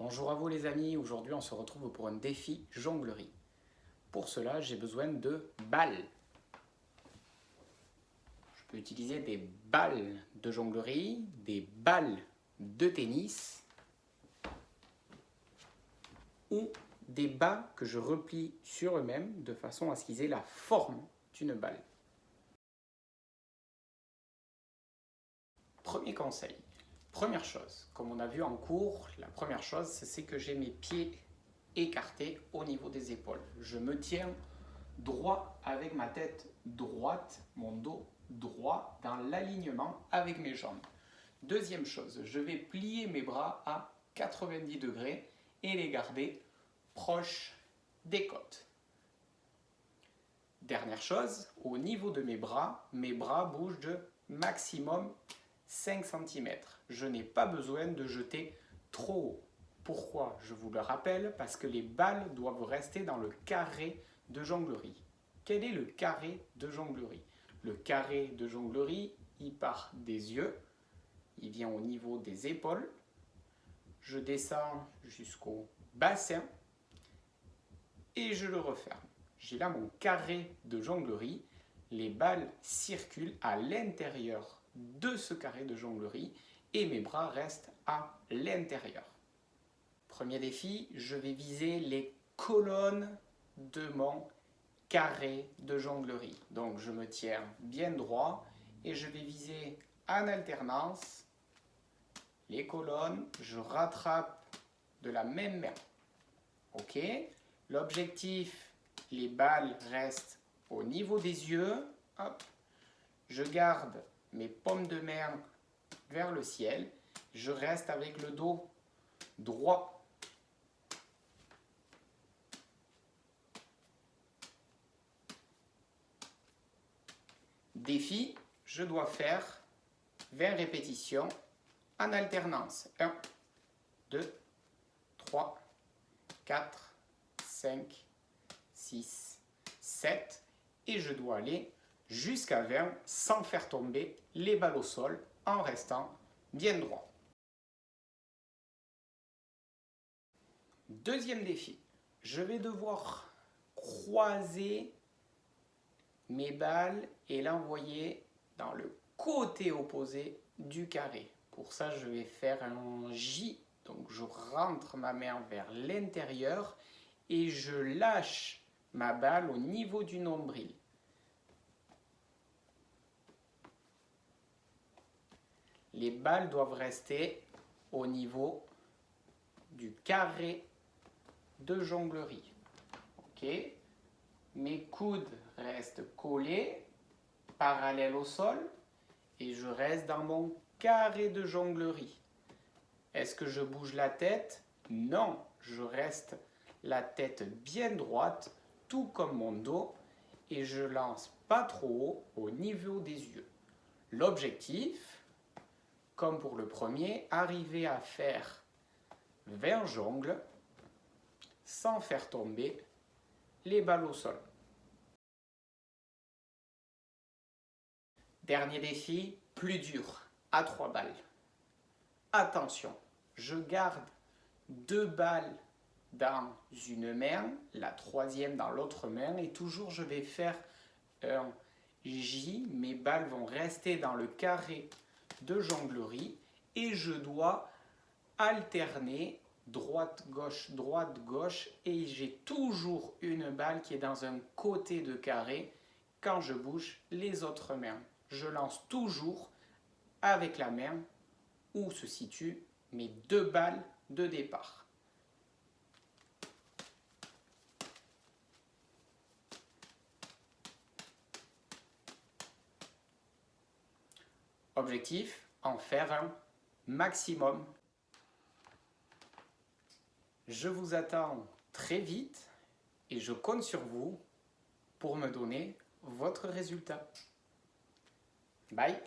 Bonjour à vous les amis, aujourd'hui on se retrouve pour un défi jonglerie. Pour cela j'ai besoin de balles. Je peux utiliser des balles de jonglerie, des balles de tennis ou des bas que je replie sur eux-mêmes de façon à ce qu'ils aient la forme d'une balle. Premier conseil, première chose, comme on a vu en cours, la première chose c'est que j'ai mes pieds écartés au niveau des épaules. Je me tiens droit avec ma tête droite, mon dos droit dans l'alignement avec mes jambes. Deuxième chose, je vais plier mes bras à 90 degrés et les garder proches des côtes. Dernière chose, au niveau de mes bras bougent de maximum 5 cm. Je n'ai pas besoin de jeter trop haut. Pourquoi? Je vous le rappelle, parce que les balles doivent rester dans le carré de jonglerie. Quel est le carré de jonglerie? Le carré de jonglerie, il part des yeux, il vient au niveau des épaules, je descends jusqu'au bassin et je le referme. J'ai là mon carré de jonglerie, les balles circulent à l'intérieur de ce carré de jonglerie et mes bras restent à l'intérieur. Premier défi, je vais viser les colonnes de mon carré de jonglerie. Donc je me tiens bien droit et je vais viser en alternance les colonnes, je rattrape de la même main. Ok, l'objectif, les balles restent au niveau des yeux. Hop. Je garde mes paumes de main vers le ciel. Je reste avec le dos droit. Défi, je dois faire 20 répétitions en alternance. 1, 2, 3, 4, 5, 6, 7. Et je dois aller jusqu'à 20 sans faire tomber les balles au sol en restant bien droit. Deuxième défi, je vais devoir croiser mes balles et l'envoyer dans le côté opposé du carré. Pour ça, je vais faire un J. Donc, je rentre ma main vers l'intérieur et je lâche ma balle au niveau du nombril. Les balles doivent rester au niveau du carré de jonglerie. Ok. Mes coudes restent collés, parallèles au sol, et je reste dans mon carré de jonglerie. Est-ce que je bouge la tête? Non, je reste la tête bien droite, tout comme mon dos, et je lance pas trop haut au niveau des yeux. L'objectif, comme pour le premier, arriver à faire 20 jongles sans faire tomber les balles au sol. Dernier défi, plus dur, à 3 balles. Attention, je garde 2 balles dans une main, la troisième dans l'autre main et toujours je vais faire un J. Mes balles vont rester dans le carré de jonglerie et je dois alterner droite-gauche et j'ai toujours une balle qui est dans un côté de carré quand je bouge les autres mains. Je lance toujours avec la main où se situent mes 2 balles de départ. Objectif, en faire un maximum. Je vous attends très vite et je compte sur vous pour me donner votre résultat. Bye!